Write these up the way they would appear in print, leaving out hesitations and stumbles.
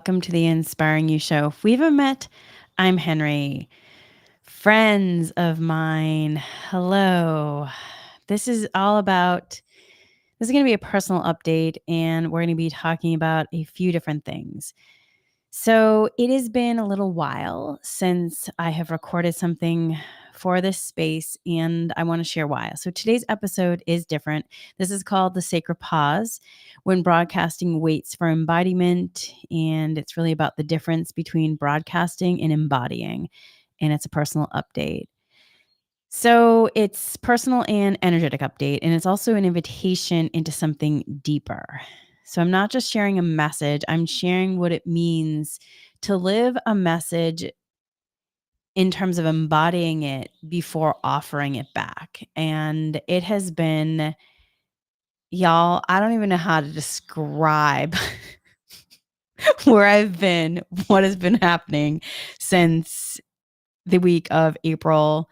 Welcome to the Inspiring You Show. If we haven't met, I'm Henry. Friends of mine, hello. This is all about, this is going to be a personal update, and we're going to be talking about a few different things. So it has been a little while since I have recorded something for this space, and I want to share why. So today's episode is different. This is called The Sacred Pause, when broadcasting waits for embodiment, and it's really about the difference between broadcasting and embodying, and it's a personal update. So it's personal and energetic update, and it's also an invitation into something deeper. So I'm not just sharing a message, I'm sharing what it means to live a message in terms of embodying it before offering it back. And it has been, y'all, I don't even know how to describe where I've been, what has been happening since the week of April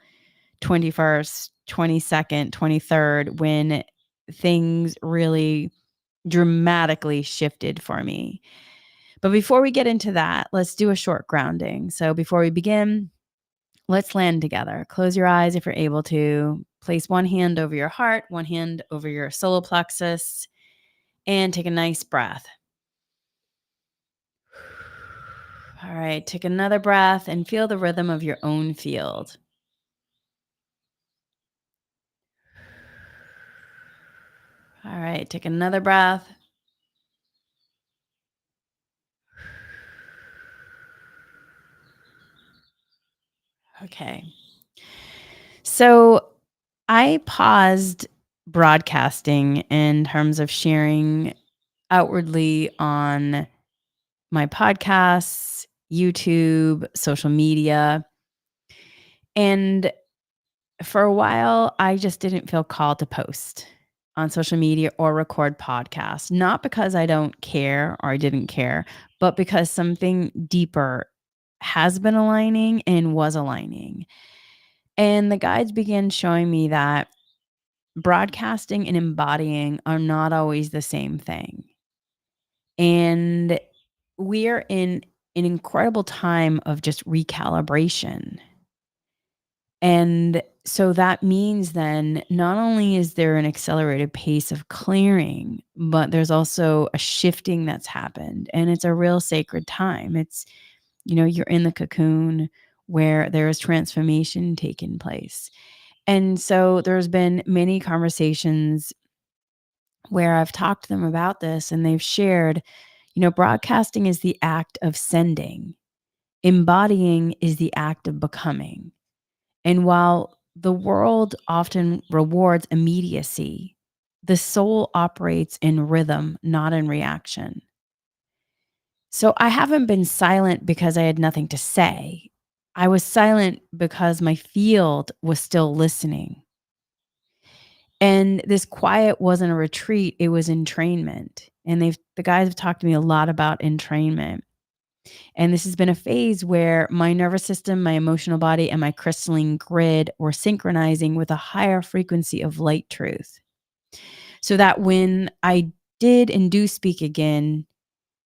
21st, 22nd, 23rd, when things really dramatically shifted for me. But before we get into that, let's do a short grounding. So before we begin, let's land together. Close your eyes if you're able to. Place one hand over your heart, one hand over your solar plexus, and take a nice breath. All right, take another breath and feel the rhythm of your own field. All right, take another breath. Okay. So I paused broadcasting in terms of sharing outwardly on my podcasts, YouTube, social media. And for a while, I just didn't feel called to post on social media or record podcasts, not because I don't care or I didn't care, but because something deeper has been aligning and was aligning. And the guides began showing me that broadcasting and embodying are not always the same thing. And we are in an incredible time of just recalibration. And so that means then not only is there an accelerated pace of clearing, but there's also a shifting that's happened. And it's a real sacred time. It's, you're in the cocoon where there is transformation taking place. And so there's been many conversations where I've talked to them about this, and they've shared, broadcasting is the act of sending, embodying is the act of becoming. And while the world often rewards immediacy, the soul operates in rhythm, not in reaction. So I haven't been silent because I had nothing to say. I was silent because my field was still listening. And this quiet wasn't a retreat, it was entrainment. And the guys have talked to me a lot about entrainment. And this has been a phase where my nervous system, my emotional body, and my crystalline grid were synchronizing with a higher frequency of light truth. So that when I did and do speak again,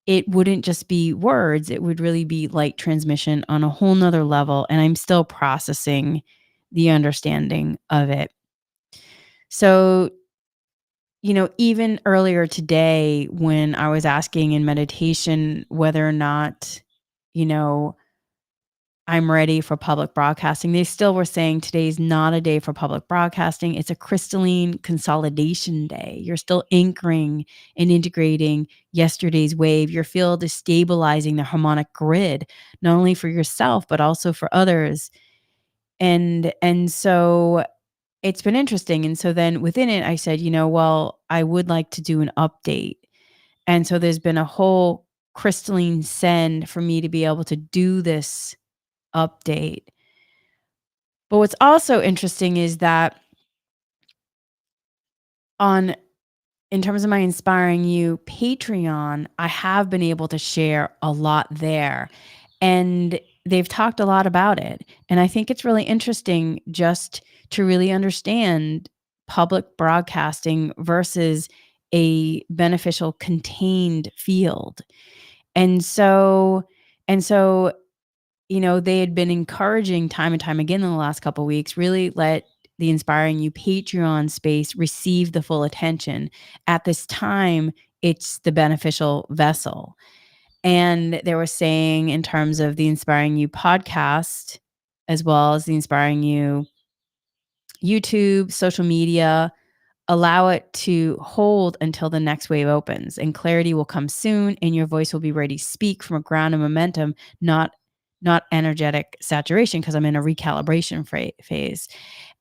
it wouldn't just be words, it would really be light transmission on a whole nother level. And I'm still processing the understanding of it. So, even earlier today, when I was asking in meditation whether or not, you know, I'm ready for public broadcasting, they still were saying today's not a day for public broadcasting. It's a crystalline consolidation day. You're still anchoring and integrating yesterday's wave. Your field is stabilizing the harmonic grid, not only for yourself, but also for others. And so it's been interesting. And so then within it, I said, well, I would like to do an update. And so there's been a whole crystalline send for me to be able to do this update. But what's also interesting is that in terms of my Inspiring You Patreon, I have been able to share a lot there. And they've talked a lot about it. And I think it's really interesting just to really understand public broadcasting versus a beneficial contained field. And so and so, they had been encouraging time and time again in the last couple weeks, really let the Inspiring You Patreon space receive the full attention. At this time, it's the beneficial vessel. And they were saying in terms of the Inspiring You podcast, as well as the Inspiring You YouTube, social media, allow it to hold until the next wave opens, and clarity will come soon, and your voice will be ready to speak from a ground of momentum, not energetic saturation, because I'm in a recalibration phase.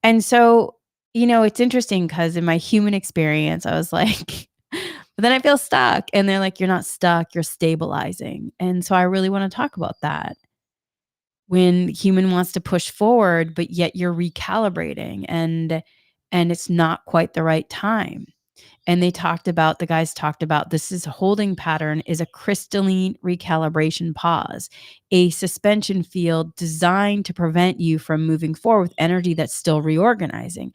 And so, it's interesting because in my human experience, I was like, but then I feel stuck. And they're like, you're not stuck, you're stabilizing. And so I really want to talk about that. When human wants to push forward, but yet you're recalibrating and it's not quite the right time. And the guys talked about this is holding pattern is a crystalline recalibration pause, a suspension field designed to prevent you from moving forward with energy that's still reorganizing.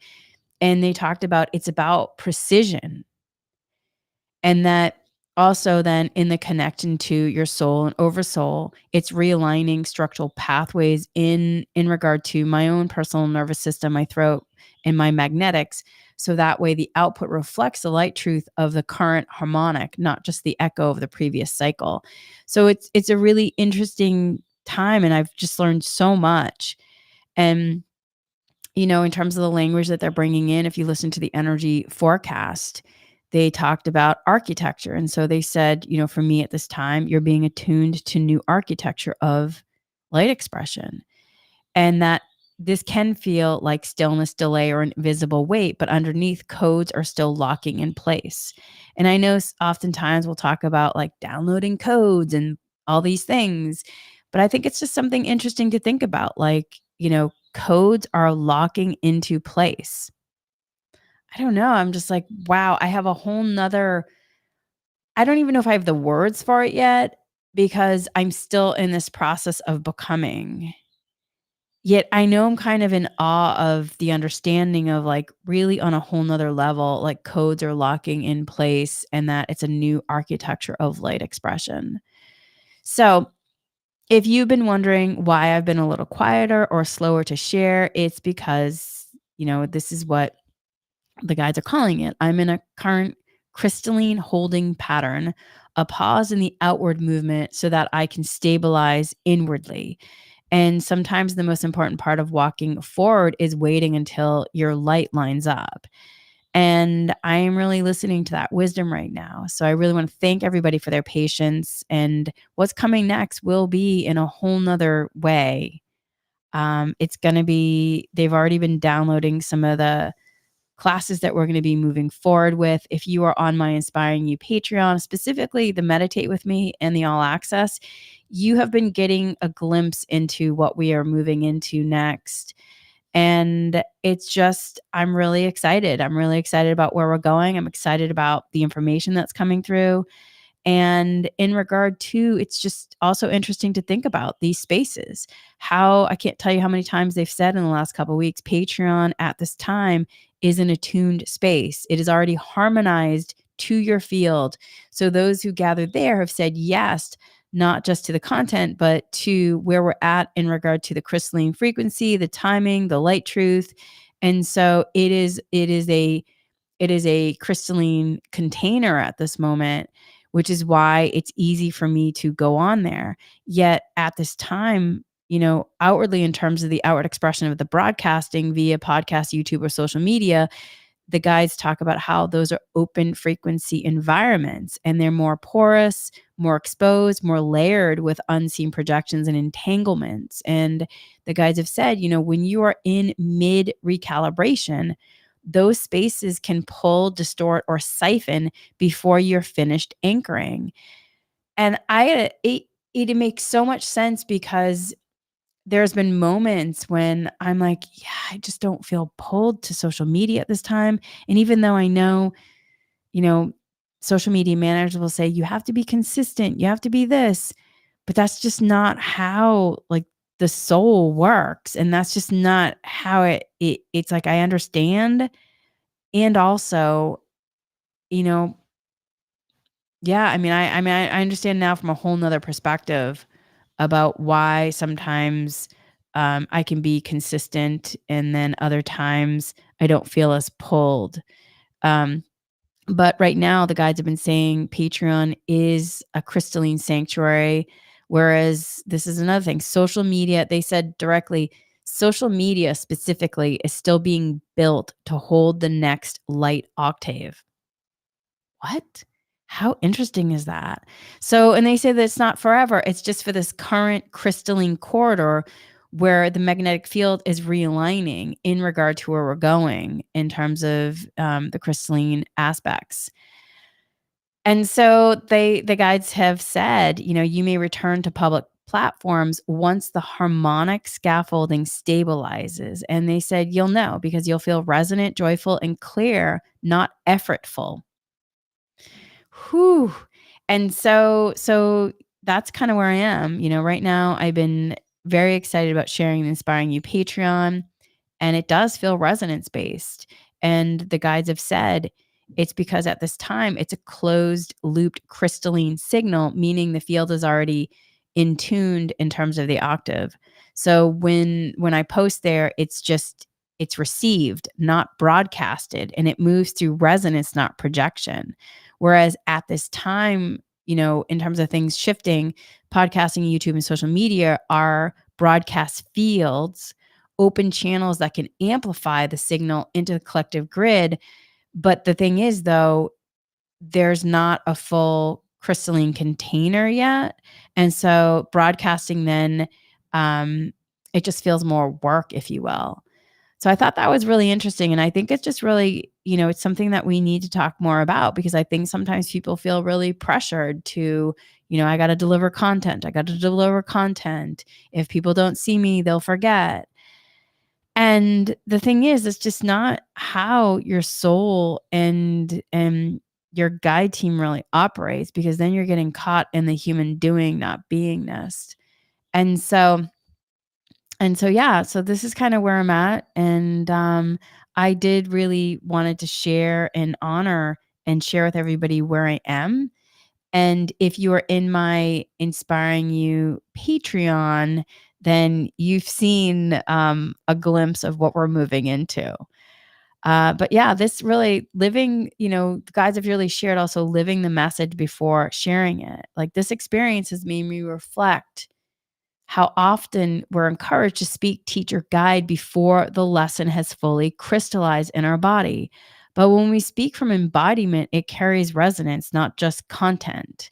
And they talked about it's about precision, and that also then in the connection to your soul and oversoul, it's realigning structural pathways in regard to my own personal nervous system, my throat, and my magnetics. So that way the output reflects the light truth of the current harmonic, not just the echo of the previous cycle. So it's a really interesting time, and I've just learned so much. And in terms of the language that they're bringing in, if you listen to the energy forecast, they talked about architecture. And so they said, for me at this time, you're being attuned to new architecture of light expression. And that this can feel like stillness, delay, or an invisible weight, but underneath, codes are still locking in place. And I know oftentimes we'll talk about like downloading codes and all these things, but I think it's just something interesting to think about. Like, codes are locking into place. I don't know. I'm just like, wow, I have a whole nother, I don't even know if I have the words for it yet because I'm still in this process of becoming. Yet I know I'm kind of in awe of the understanding of like really on a whole nother level, like codes are locking in place and that it's a new architecture of light expression. So if you've been wondering why I've been a little quieter or slower to share, it's because, this is what the guides are calling it. I'm in a current crystalline holding pattern, a pause in the outward movement so that I can stabilize inwardly. And sometimes the most important part of walking forward is waiting until your light lines up. And I am really listening to that wisdom right now. So I really want to thank everybody for their patience. And what's coming next will be in a whole nother way. It's going to be, they've already been downloading some of the classes that we're going to be moving forward with. If you are on my Inspiring You Patreon, specifically the Meditate with Me and the All Access, you have been getting a glimpse into what we are moving into next. And it's just, I'm really excited. I'm really excited about where we're going. I'm excited about the information that's coming through. And in regard to, it's just also interesting to think about these spaces. How I can't tell you how many times they've said in the last couple of weeks, Patreon at this time is an attuned space. It is already harmonized to your field. So those who gathered there have said yes, not just to the content, but to where we're at in regard to the crystalline frequency, the timing, the light truth. And so it is a crystalline container at this moment, which is why it's easy for me to go on there. Yet at this time, outwardly in terms of the outward expression of the broadcasting via podcast, YouTube, or social media, the guides talk about how those are open frequency environments and they're more porous, more exposed, more layered with unseen projections and entanglements. And the guides have said, when you are in mid recalibration, those spaces can pull, distort, or siphon before you're finished anchoring. And it makes so much sense because there's been moments when I'm like, yeah, I just don't feel pulled to social media at this time. And even though I know, you know, social media managers will say, you have to be consistent, you have to be this, but that's just not how like the soul works. And that's just not how it's like, I understand. And also, you know, Yeah, I understand now from a whole nother perspective about why sometimes I can be consistent and then other times I don't feel as pulled. Um, but right now, the guides have been saying Patreon is a crystalline sanctuary, whereas this is another thing. Social media, they said directly, social media specifically is still being built to hold the next light octave. What? How interesting is that? So, and they say that it's not forever. It's just for this current crystalline corridor where the magnetic field is realigning in regard to where we're going in terms of the crystalline aspects. And so the guides have said, you may return to public platforms once the harmonic scaffolding stabilizes. And they said you'll know because you'll feel resonant, joyful, and clear, not effortful. Whew. And so that's kind of where I am. Right now I've been very excited about sharing the Inspiring You Patreon, and it does feel resonance based. And the guides have said it's because at this time it's a closed looped crystalline signal, meaning the field is already in tuned in terms of the octave. So when I post there, it's received, not broadcasted, and it moves through resonance, not projection. Whereas at this time, in terms of things shifting, podcasting, YouTube, and social media are broadcast fields, open channels that can amplify the signal into the collective grid. But the thing is, though, there's not a full crystalline container yet. And so broadcasting then, it just feels more work, if you will. So I thought that was really interesting. And I think it's just really, it's something that we need to talk more about because I think sometimes people feel really pressured to, I got to deliver content. I got to deliver content. If people don't see me, they'll forget. And the thing is, it's just not how your soul and your guide team really operates because then you're getting caught in the human doing, not beingness. And so yeah, so this is kind of where I'm at. And I did really wanted to share and honor and share with everybody where I am. And if you are in my Inspiring You Patreon, then you've seen a glimpse of what we're moving into. But yeah, this really living, the guys have really shared also living the message before sharing it. Like this experience has made me reflect how often we're encouraged to speak, teach, or guide before the lesson has fully crystallized in our body. But when we speak from embodiment, it carries resonance, not just content.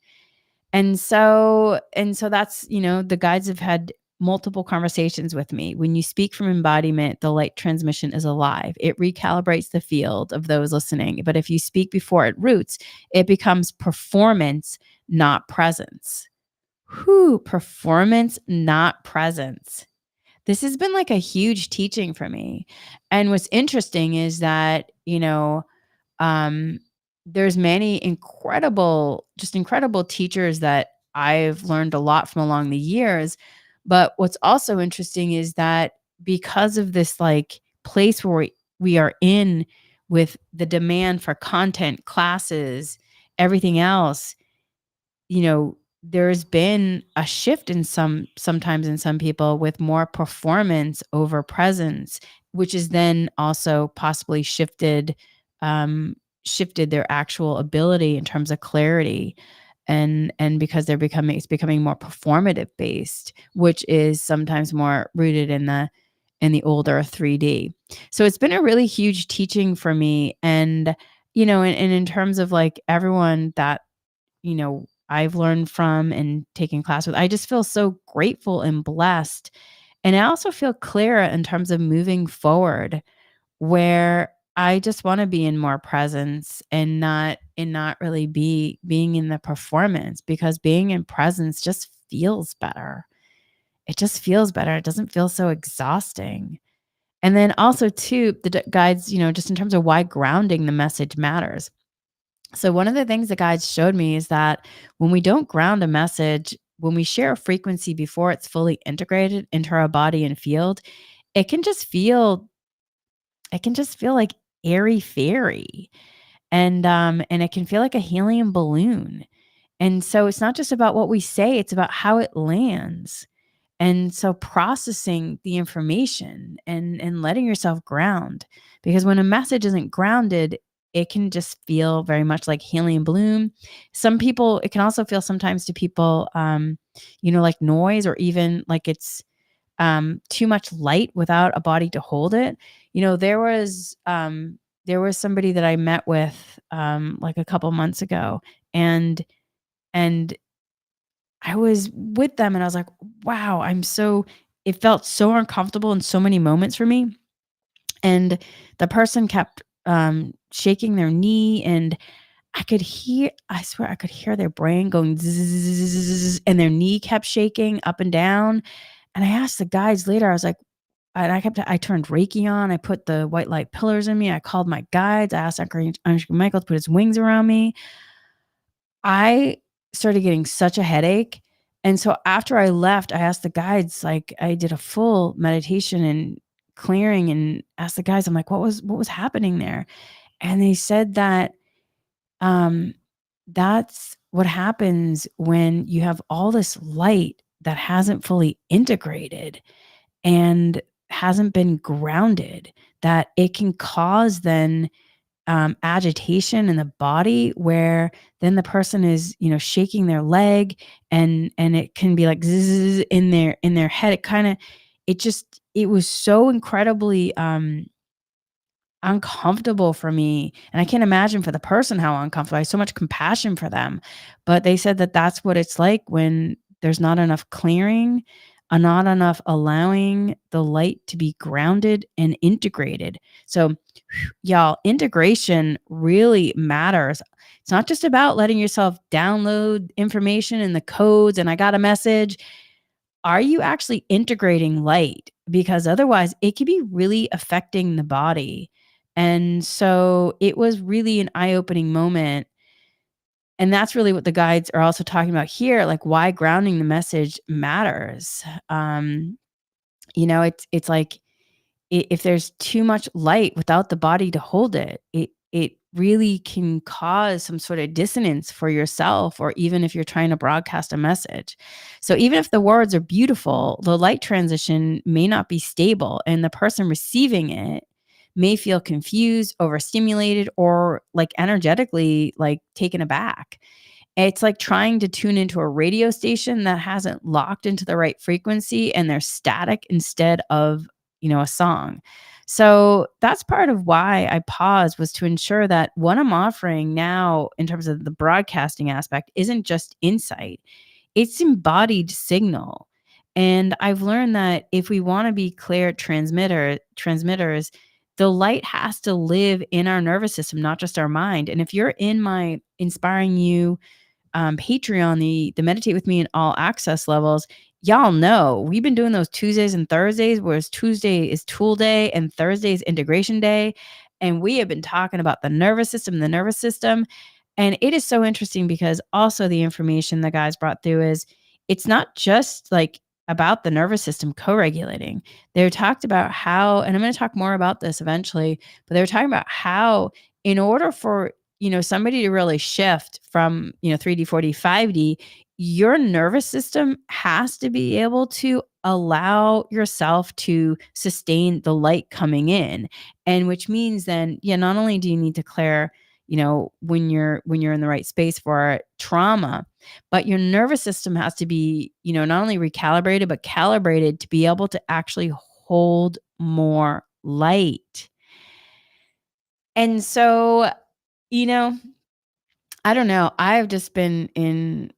And so that's, the guides have had multiple conversations with me. When you speak from embodiment, the light transmission is alive. It recalibrates the field of those listening. But if you speak before it roots, it becomes performance, not presence. Whew, performance, not presence. This has been like a huge teaching for me. And what's interesting is that, um, there's many incredible teachers that I've learned a lot from along the years. But what's also interesting is that because of this like place where we are in with the demand for content, classes, everything else, there's been a shift in sometimes in some people with more performance over presence, which is then also possibly shifted their actual ability in terms of clarity. And because it's becoming more performative based, which is sometimes more rooted in the older 3D. So it's been a really huge teaching for me. And, and in terms of like everyone that I've learned from and taken class with. I just feel so grateful and blessed. And I also feel clearer in terms of moving forward where I just want to be in more presence and not really being in the performance because being in presence just feels better. It just feels better. It doesn't feel so exhausting. And then also too, the guides, just in terms of why grounding the message matters. So one of the things the guides showed me is that when we don't ground a message, when we share a frequency before it's fully integrated into our body and field, it can just feel like airy fairy. And it can feel like a helium balloon. And so it's not just about what we say, it's about how it lands. And so processing the information and letting yourself ground, because when a message isn't grounded, it can just feel very much like helium balloon. Some people, it can also feel sometimes to people, like noise, or even like it's too much light without a body to hold it. There was somebody that I met with like a couple months ago, and and I was with them and I was like, wow, it felt so uncomfortable in so many moments for me. And the person kept shaking their knee, and I swear I could hear their brain going zzz, and their knee kept shaking up and down. And I asked the guides later, I was like, and I turned Reiki on. I put the white light pillars in me. I called my guides. I asked Archangel Michael to put his wings around me. I started getting such a headache, and so after I left, I asked the guides, like, I did a full meditation and clearing and asked the guys, I'm like, "What was happening there?" And they said that, um, that's what happens when you have all this light that hasn't fully integrated and hasn't been grounded, that it can cause then agitation in the body, where then the person is, shaking their leg, and it can be like zzz in their head. It was so incredibly uncomfortable for me, and I can't imagine for the person how uncomfortable. I have so much compassion for them, but they said that that's what it's like when there's not enough clearing, not enough allowing the light to be grounded and integrated. So, y'all, integration really matters. It's not just about letting yourself download information and the codes and I got a message. Are you actually integrating light? Because otherwise, it could be really affecting the body. And so it was really an eye-opening moment. And that's really what the guides are also talking about here, like why grounding the message matters. It's like, if there's too much light without the body to hold it, it really can cause some sort of dissonance for yourself, or even if you're trying to broadcast a message. So even if the words are beautiful, the light transition may not be stable, and the person receiving it may feel confused, overstimulated, or like energetically like taken aback. It's like trying to tune into a radio station that hasn't locked into the right frequency, and they're static instead of, a song. So that's part of why I paused, was to ensure that what I'm offering now in terms of the broadcasting aspect isn't just insight, it's embodied signal. And I've learned that if we want to be clear transmitters, the light has to live in our nervous system, not just our mind. And if you're in my Inspiring You Patreon, the Meditate with Me in all access levels, y'all know we've been doing those Tuesdays and Thursdays, whereas Tuesday is tool day and Thursday is integration day. And we have been talking about the nervous system. And it is so interesting because also the information the guys brought through is, it's not just like about the nervous system co-regulating. They talked about how, and I'm going to talk more about this eventually, but they were talking about how, in order for somebody to really shift from 3D, 4D, 5D, your nervous system has to be able to allow yourself to sustain the light coming in. And which means then, yeah, not only do you need to clear, when you're in the right space for trauma, but your nervous system has to be, not only recalibrated, but calibrated to be able to actually hold more light. And so, you know, I don't know. I've just been in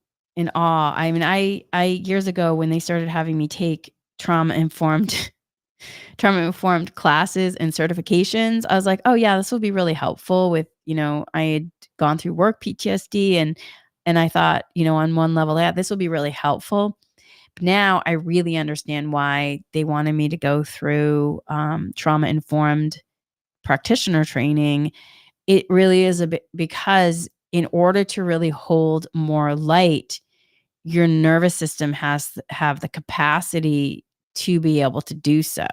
awe. I mean, I years ago when they started having me take trauma informed trauma informed classes and certifications, I was like, "Oh yeah, this will be really helpful with, I had gone through work PTSD, and I thought, on one level, yeah, this will be really helpful." But now I really understand why they wanted me to go through trauma informed practitioner training. It really is a bit because in order to really hold more light, your nervous system has have the capacity to be able to do so.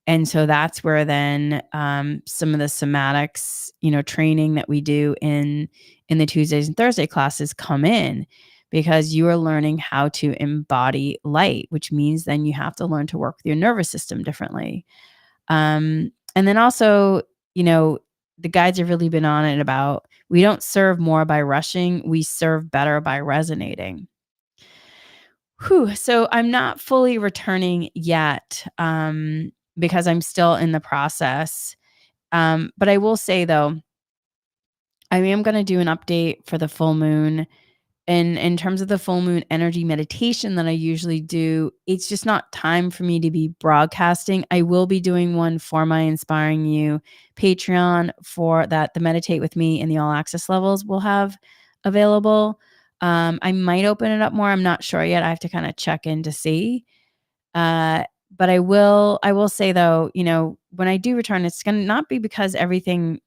And so that's where then some of the somatics, training that we do in the Tuesdays and Thursday classes come in, because you are learning how to embody light, which means then you have to learn to work with your nervous system differently. And then also, the guides have really been on it about, we don't serve more by rushing, we serve better by resonating. Whew, so I'm not fully returning yet, because I'm still in the process. But I will say though, I am going to do an update for the full moon. And in terms of the full moon energy meditation that I usually do, it's just not time for me to be broadcasting. I will be doing one for my Inspiring You Patreon, for that the Meditate with Me and the All Access levels will have available. I might open it up more. I'm not sure yet. I have to kind of check in to see. But I will say though, when I do return, it's going to not be because everything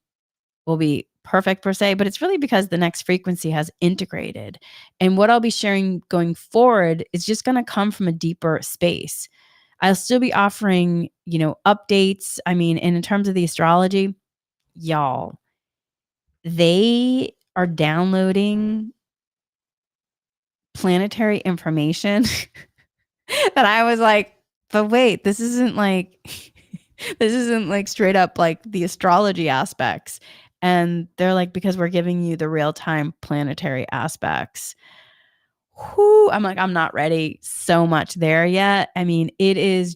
will be perfect per se, but it's really because the next frequency has integrated. And what I'll be sharing going forward is just going to come from a deeper space. I'll still be offering, updates. I mean, and in terms of the astrology, y'all, they are downloading planetary information that I was like, but wait, this isn't like this isn't like straight up like the astrology aspects. And they're like, because we're giving you the real-time planetary aspects. Whoo, I'm like, I'm not ready so much there yet. I mean, it is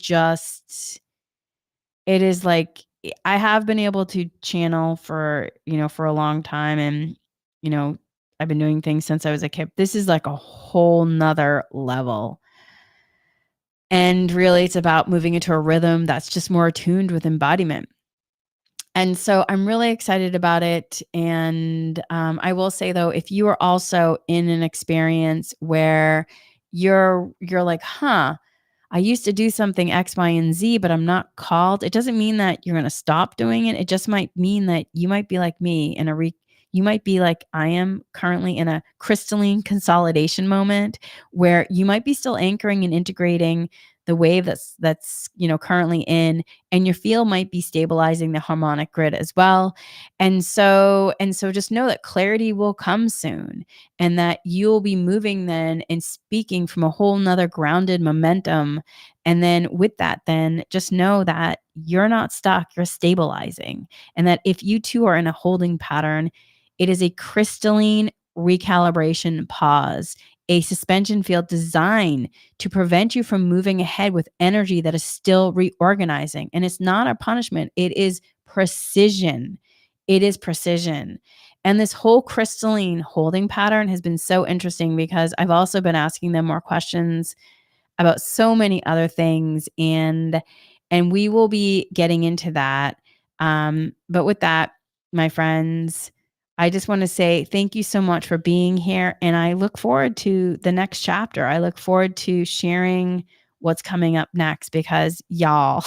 like, I have been able to channel for a long time. And, you know, I've been doing things since I was a kid. This is like a whole nother level. And really, it's about moving into a rhythm that's just more attuned with embodiment. And so I'm really excited about it. And I will say though, if you are also in an experience where you're like, I used to do something X, Y, and Z, but I'm not called. It doesn't mean that you're going to stop doing it. It just might mean that you might be like me you might be like I am currently in a crystalline consolidation moment, where you might be still anchoring and integrating the wave that's currently in, and your field might be stabilizing the harmonic grid as well. And so just know that clarity will come soon, and that you'll be moving then and speaking from a whole nother grounded momentum. And then with that, then just know that you're not stuck, you're stabilizing. And that if you too are in a holding pattern, it is a crystalline recalibration pause, a suspension field designed to prevent you from moving ahead with energy that is still reorganizing. And it's not a punishment, it is precision. It is precision. And this whole crystalline holding pattern has been so interesting, because I've also been asking them more questions about so many other things, and we will be getting into that. But with that, my friends, I just want to say thank you so much for being here, and I look forward to the next chapter. I look forward to sharing what's coming up next, because y'all,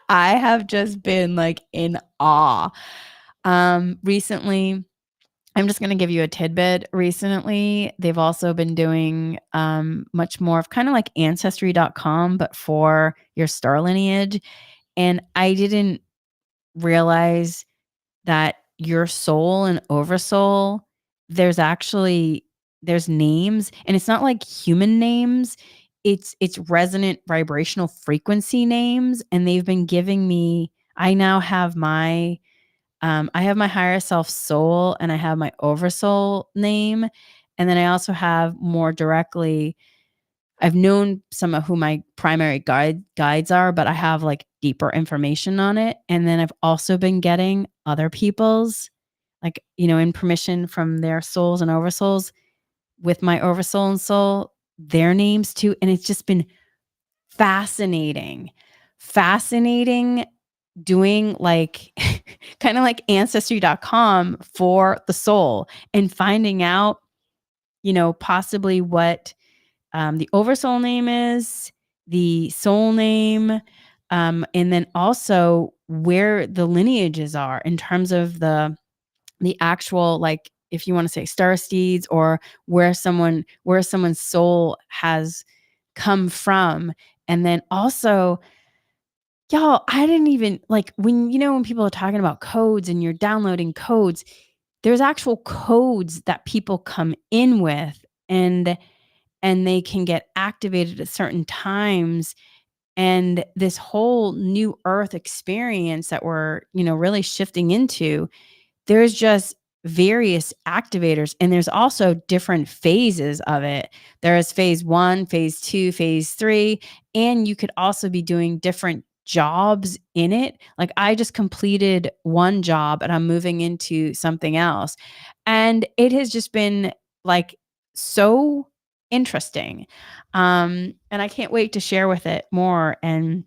I have just been like in awe. Recently, I'm just going to give you a tidbit. Recently, they've also been doing much more of kind of like ancestry.com, but for your star lineage. And I didn't realize that your soul and oversoul, there's names, and it's not like human names. It's resonant vibrational frequency names. And they've been giving me, I have my higher self soul, and I have my oversoul name. And then I also have more directly, I've known some of who my primary guides are, but I have like deeper information on it. And then I've also been getting other people's, like, in permission from their souls and oversouls, with my oversoul and soul, their names too. And it's just been fascinating doing like kind of like ancestry.com for the soul, and finding out, possibly what the oversoul name is, the soul name, and then also where the lineages are in terms of the actual, like, if you want to say star seeds, or where someone's soul has come from. And then also Y'all, I didn't even like when people are talking about codes and you're downloading codes, there's actual codes that people come in with and they can get activated at certain times. And this whole new earth experience that we're really shifting into, there's just various activators and there's also different phases of it. There is phase 1, phase 2, phase 3, and you could also be doing different jobs in it. Like I just completed one job and I'm moving into something else. And it has just been like so interesting. And I can't wait to share with it more. And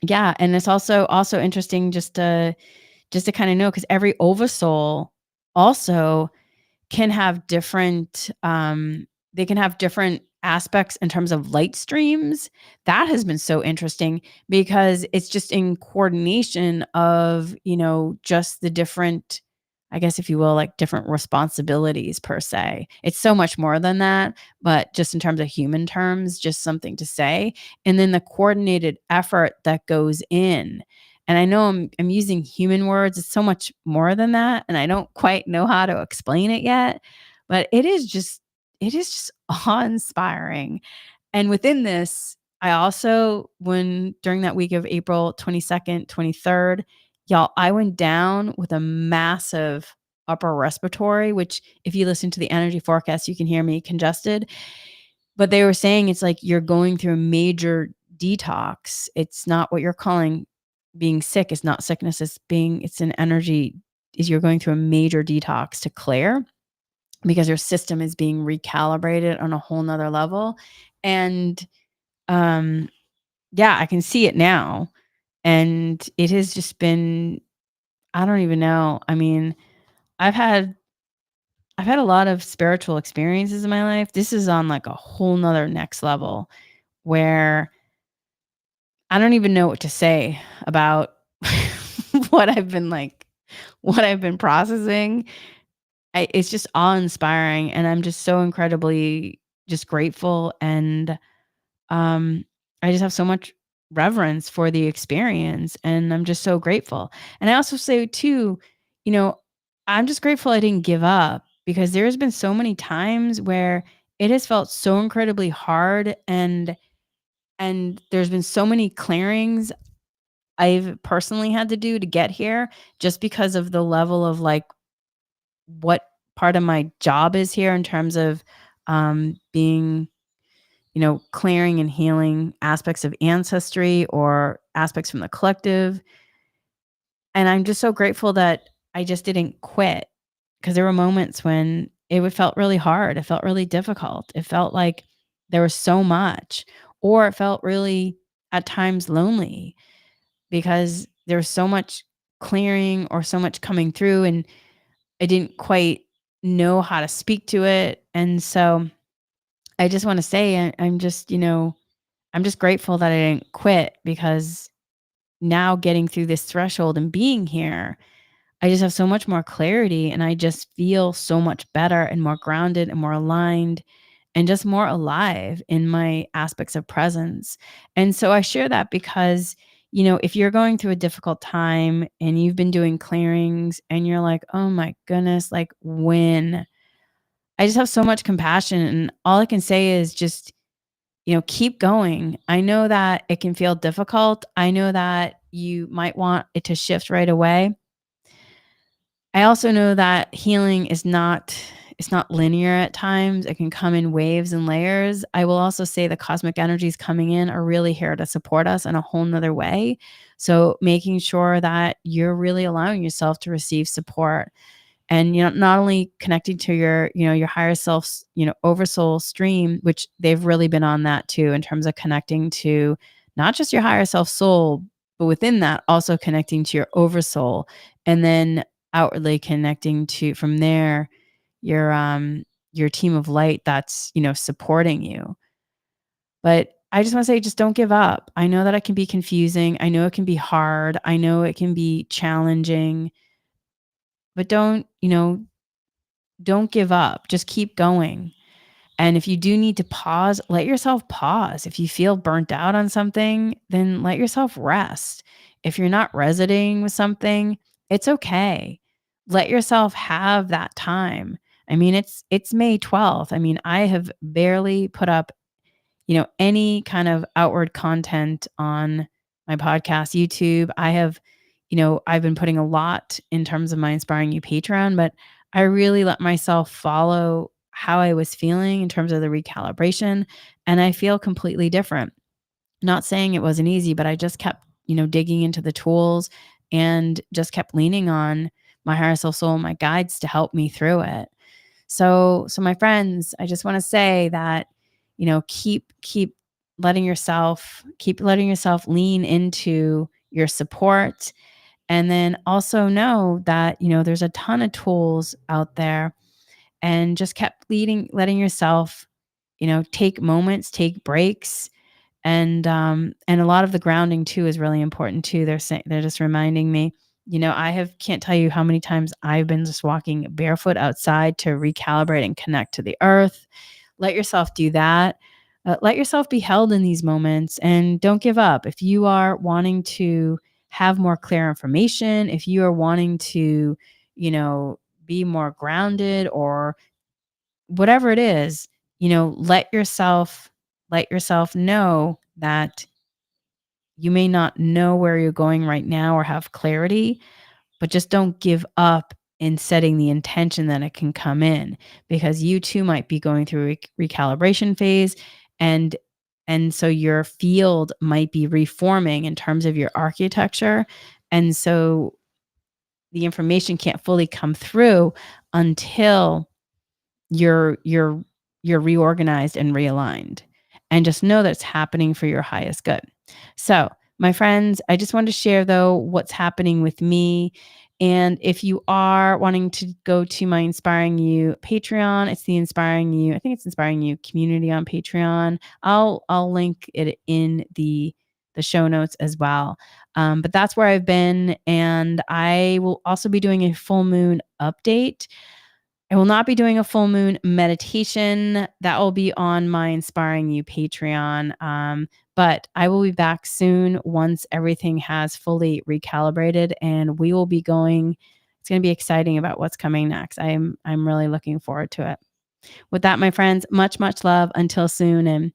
yeah, and it's also interesting just to kind of know, because every oversoul also can have different they can have different aspects in terms of light streams. That has been so interesting because it's just in coordination of just the different, I guess, if you will, like different responsibilities per se. It's so much more than that, but just in terms of human terms, just something to say. And then the coordinated effort that goes in. And I know I'm using human words. It's so much more than that, and I don't quite know how to explain it yet, but it is just awe-inspiring. And within this, I also when during that week of April 22nd, 23rd, y'all, I went down with a massive upper respiratory, which if you listen to the energy forecast, you can hear me congested. But they were saying it's like you're going through a major detox. It's not what you're calling being sick. It's not sickness. It's an energy, is you're going through a major detox to clear because your system is being recalibrated on a whole nother level. And um yeah, I can see it now. And it has just been, I don't even know. I mean, I've had I've had a lot of spiritual experiences in my life. This is on like a whole nother next level where I don't even know what to say about what I've been like, what I've been processing. It's just awe-inspiring, and I'm just so incredibly just grateful, and um, I just have so much reverence for the experience, and I'm just so grateful. And I also say too, you know, I'm just grateful I didn't give up because there's been so many times where it has felt so incredibly hard, and there's been so many clearings I've personally had to do to get here just because of the level of like what part of my job is here in terms of being, clearing and healing aspects of ancestry or aspects from the collective. And I'm just so grateful that I just didn't quit because there were moments when felt really hard. It felt really difficult. It felt like there was so much, or it felt really at times lonely because there was so much clearing or so much coming through, and I didn't quite know how to speak to it. And so I just want to say I'm just grateful that I didn't quit because now getting through this threshold and being here, I just have so much more clarity and I just feel so much better and more grounded and more aligned and just more alive in my aspects of presence. And so I share that because, if you're going through a difficult time and you've been doing clearings and you're like, oh my goodness, like when? I just have so much compassion. And all I can say is just, keep going. I know that it can feel difficult. I know that you might want it to shift right away. I also know that healing is not it's not linear at times. It can come in waves and layers. I will also say the cosmic energies coming in are really here to support us in a whole nother way. So making sure that you're really allowing yourself to receive support and not only connecting to your higher self's oversoul stream, which they've really been on that too in terms of connecting to not just your higher self soul, but within that also connecting to your oversoul, and then outwardly connecting to from there your team of light that's supporting you. But I just want to say, just don't give up. I know that it can be confusing, I know it can be hard, I know it can be challenging, but don't give up. Just keep going. And if you do need to pause, let yourself pause. If you feel burnt out on something, then let yourself rest. If you're not resonating with something, it's okay. Let yourself have that time. I mean, it's May 12th. I mean, I have barely put up, any kind of outward content on my podcast, YouTube. I've been putting a lot in terms of my Inspiring You Patreon, but I really let myself follow how I was feeling in terms of the recalibration. And I feel completely different. Not saying it wasn't easy, but I just kept, digging into the tools and just kept leaning on my higher self soul and my guides to help me through it. So my friends, I just want to say that, keep letting yourself lean into your support. And then also know that, there's a ton of tools out there, and just kept letting yourself, take moments, take breaks. And a lot of the grounding too is really important too. They're just reminding me, can't tell you how many times I've been just walking barefoot outside to recalibrate and connect to the earth. Let yourself do that. Let yourself be held in these moments, and don't give up. If you are wanting to have more clear information, if you are wanting to, be more grounded, or whatever it is, let yourself know that you may not know where you're going right now or have clarity, but just don't give up in setting the intention that it can come in, because you too might be going through a recalibration phase, and so your field might be reforming in terms of your architecture. And so the information can't fully come through until you're reorganized and realigned. And just know that it's happening for your highest good. So, my friends, I just wanted to share though what's happening with me. And if you are wanting to go to my Inspiring You Patreon, it's the Inspiring You, I think it's Inspiring You community on Patreon. I'll link it in the show notes as well. But that's where I've been, and I will also be doing a full moon update. I will not be doing a full moon meditation. That will be on my Inspiring You Patreon. But I will be back soon once everything has fully recalibrated, and we will be going. It's going to be exciting about what's coming next. I'm really looking forward to it. With that, my friends, much, much love. Until soon, and